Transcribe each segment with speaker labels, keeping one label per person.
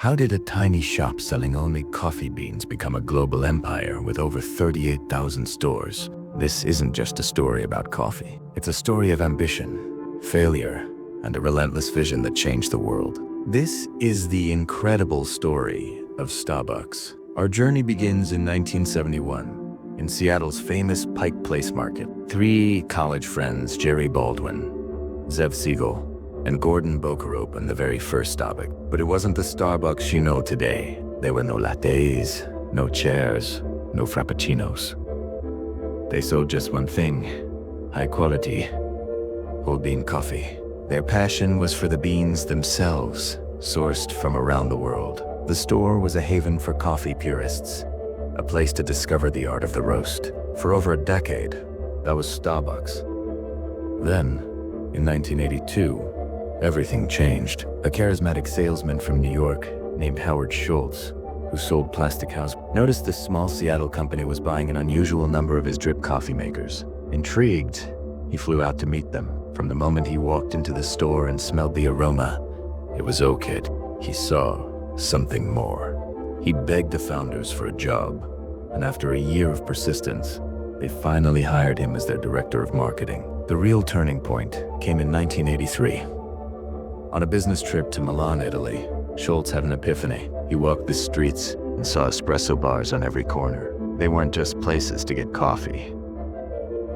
Speaker 1: How did a tiny shop selling only coffee beans become a global empire with over 38,000 stores? This isn't just a story about coffee. It's a story of ambition, failure, and a relentless vision that changed the world. This is the incredible story of Starbucks. Our journey begins in 1971 in Seattle's famous Pike Place Market. Three college friends, Jerry Baldwin, Zev Siegel, and Gordon Boker opened the very first Starbucks. But it wasn't the Starbucks you know today. There were no lattes, no chairs, no frappuccinos. They sold just one thing: high quality, whole bean coffee. Their passion was for the beans themselves, sourced from around the world. The store was a haven for coffee purists, a place to discover the art of the roast. For over a decade, that was Starbucks. Then, in 1982, everything changed. A charismatic salesman from New York named Howard Schultz, who sold plastic house, noticed this small Seattle company was buying an unusual number of his drip coffee makers. Intrigued, he flew out to meet them. From the moment he walked into the store and smelled the aroma, it was okay. He saw something more. He begged the founders for a job, and after a year of persistence, they finally hired him as their director of marketing. The real turning point came in 1983. On a business trip to Milan, Italy, Schultz had an epiphany. He walked the streets and saw espresso bars on every corner. They weren't just places to get coffee.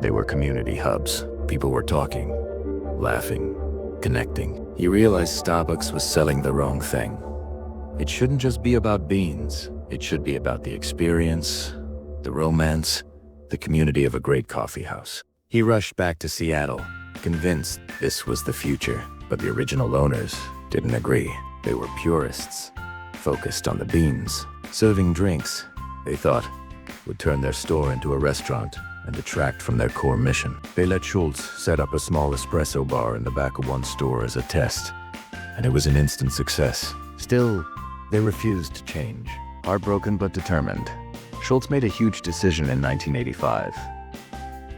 Speaker 1: They were community hubs. People were talking, laughing, connecting. He realized Starbucks was selling the wrong thing. It shouldn't just be about beans. It should be about the experience, the romance, the community of a great coffee house. He rushed back to Seattle, convinced this was the future. But the original owners didn't agree. They were purists, focused on the beans. Serving drinks, they thought, would turn their store into a restaurant and detract from their core mission. They let Schultz set up a small espresso bar in the back of one store as a test, and it was an instant success. Still, they refused to change. Heartbroken but determined, Schultz made a huge decision in 1985.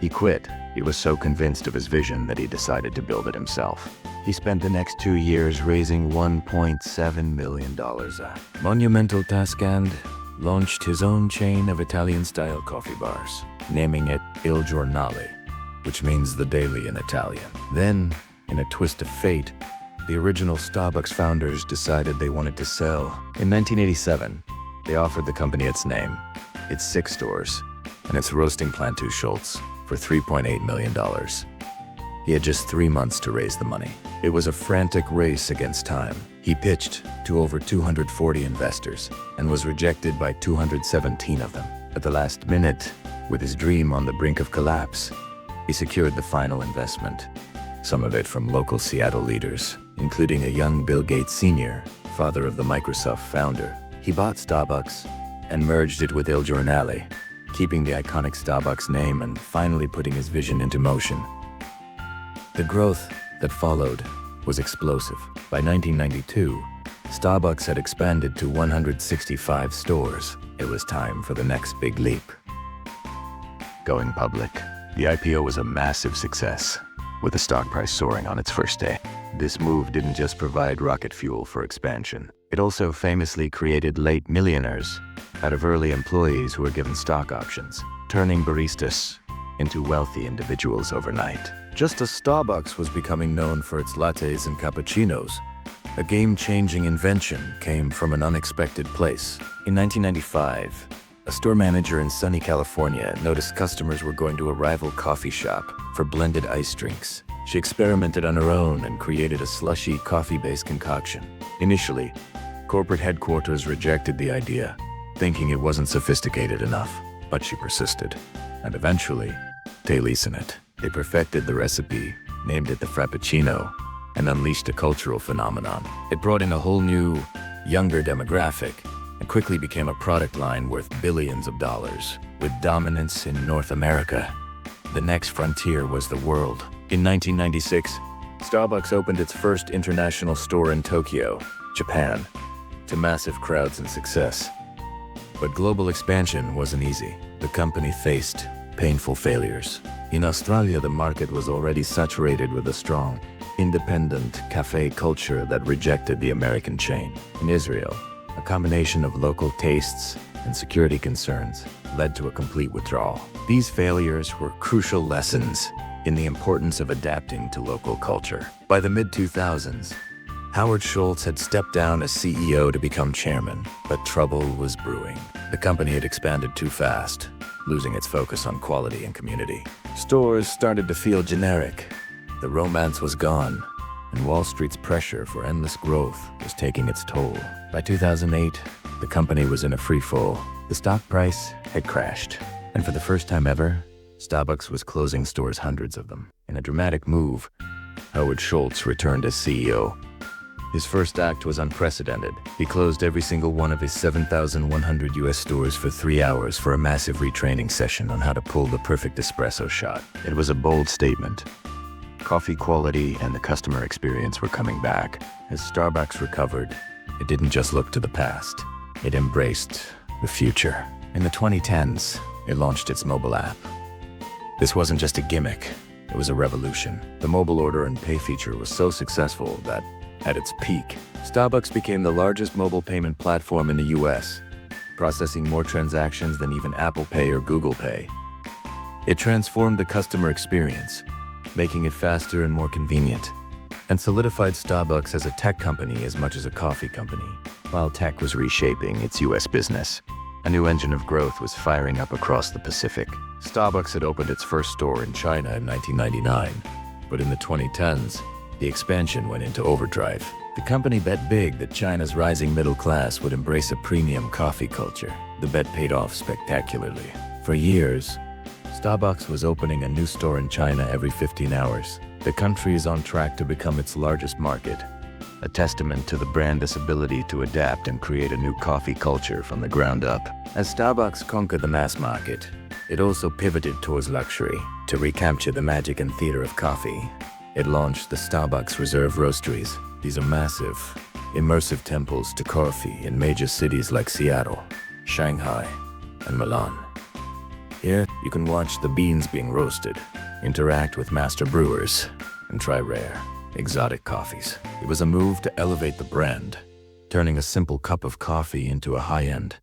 Speaker 1: He quit. He was so convinced of his vision that he decided to build it himself. He spent the next 2 years raising $1.7 million. A monumental task, and launched his own chain of Italian-style coffee bars, naming it Il Giornale, which means the daily in Italian. Then, in a twist of fate, the original Starbucks founders decided they wanted to sell. In 1987, they offered the company its name, its 6 stores, and its roasting plant to Schultz for $3.8 million. He had just 3 months to raise the money. It was a frantic race against time. He pitched to over 240 investors and was rejected by 217 of them. At the last minute, with his dream on the brink of collapse, he secured the final investment, some of it from local Seattle leaders, including a young Bill Gates Sr., father of the Microsoft founder. He bought Starbucks and merged it with Il Giornale, keeping the iconic Starbucks name and finally putting his vision into motion. The growth that followed was explosive. By 1992, Starbucks had expanded to 165 stores. It was time for the next big leap. Going public. The IPO was a massive success, with the stock price soaring on its first day. This move didn't just provide rocket fuel for expansion. It also famously created late millionaires out of early employees who were given stock options, turning baristas into wealthy individuals overnight. Just as Starbucks was becoming known for its lattes and cappuccinos, a game-changing invention came from an unexpected place. In 1995, a store manager in sunny California noticed customers were going to a rival coffee shop for blended iced drinks. She experimented on her own and created a slushy, coffee-based concoction. Initially, corporate headquarters rejected the idea, thinking it wasn't sophisticated enough, but she persisted. And eventually, they leased it. They perfected the recipe, named it the Frappuccino, and unleashed a cultural phenomenon. It brought in a whole new, younger demographic, and quickly became a product line worth billions of dollars. With dominance in North America, the next frontier was the world. In 1996, Starbucks opened its first international store in Tokyo, Japan, to massive crowds and success. But global expansion wasn't easy. The company faced painful failures. In Australia, the market was already saturated with a strong, independent cafe culture that rejected the American chain. In Israel, A combination of local tastes and security concerns led to a complete withdrawal. These failures were crucial lessons in the importance of adapting to local culture. By the mid-2000s, Howard Schultz had stepped down as CEO to become chairman, but trouble was brewing. The company had expanded too fast, losing its focus on quality and community. Stores started to feel generic. The romance was gone, and Wall Street's pressure for endless growth was taking its toll. By 2008, the company was in a free fall. The stock price had crashed, and for the first time ever, Starbucks was closing stores, hundreds of them. In a dramatic move, Howard Schultz returned as CEO. His first act was unprecedented. He closed every single one of his 7,100 US stores for 3 hours for a massive retraining session on how to pull the perfect espresso shot. It was a bold statement. Coffee quality and the customer experience were coming back. As Starbucks recovered, it didn't just look to the past. It embraced the future. In the 2010s, it launched its mobile app. This wasn't just a gimmick, it was a revolution. The mobile order and pay feature was so successful that, at its peak, Starbucks became the largest mobile payment platform in the US, processing more transactions than even Apple Pay or Google Pay. It transformed the customer experience, making it faster and more convenient, and solidified Starbucks as a tech company as much as a coffee company. While tech was reshaping its US business, a new engine of growth was firing up across the Pacific. Starbucks had opened its first store in China in 1999, but in the 2010s, the expansion went into overdrive. The company bet big that China's rising middle class would embrace a premium coffee culture. The bet paid off spectacularly. For years, Starbucks was opening a new store in China every 15 hours. The country is on track to become its largest market, a testament to the brand's ability to adapt and create a new coffee culture from the ground up. As Starbucks conquered the mass market, it also pivoted towards luxury to recapture the magic and theater of coffee. It launched the Starbucks Reserve Roasteries. These are massive, immersive temples to coffee in major cities like Seattle, Shanghai, and Milan. Here, you can watch the beans being roasted, interact with master brewers, and try rare, exotic coffees. It was a move to elevate the brand, turning a simple cup of coffee into a high-end,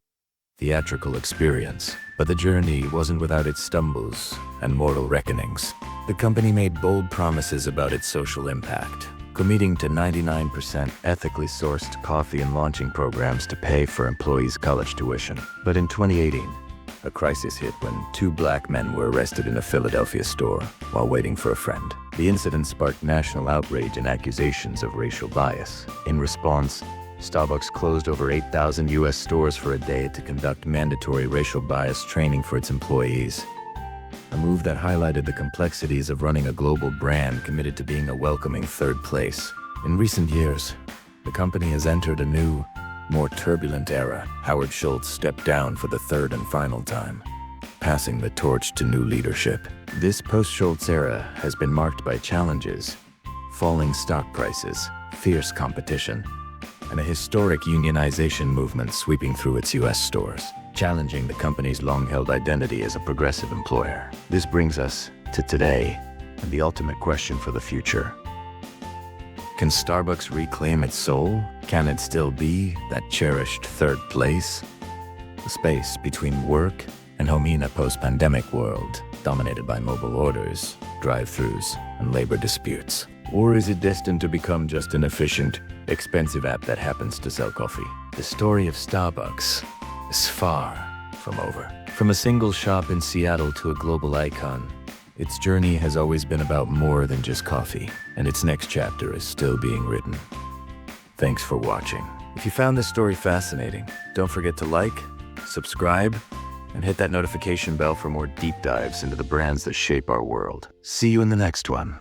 Speaker 1: theatrical experience. But the journey wasn't without its stumbles and mortal reckonings. The company made bold promises about its social impact, committing to 99% ethically sourced coffee and launching programs to pay for employees' college tuition. But in 2018, a crisis hit when 2 black men were arrested in a Philadelphia store while waiting for a friend. The incident sparked national outrage and accusations of racial bias. In response, Starbucks closed over 8,000 US stores for a day to conduct mandatory racial bias training for its employees. A move that highlighted the complexities of running a global brand committed to being a welcoming third place. In recent years, the company has entered a new, more turbulent era. Howard Schultz stepped down for the third and final time, passing the torch to new leadership. This post-Schultz era has been marked by challenges, falling stock prices, fierce competition, and a historic unionization movement sweeping through its US stores, challenging the company's long-held identity as a progressive employer. This brings us to today and the ultimate question for the future. Can Starbucks reclaim its soul? Can it still be that cherished third place? The space between work and home in a post-pandemic world dominated by mobile orders, drive-thrus, and labor disputes. Or is it destined to become just an efficient, expensive app that happens to sell coffee? The story of Starbucks is far from over. From a single shop in Seattle to a global icon, its journey has always been about more than just coffee, and its next chapter is still being written. Thanks for watching. If you found this story fascinating, don't forget to like, subscribe, and hit that notification bell for more deep dives into the brands that shape our world. See you in the next one.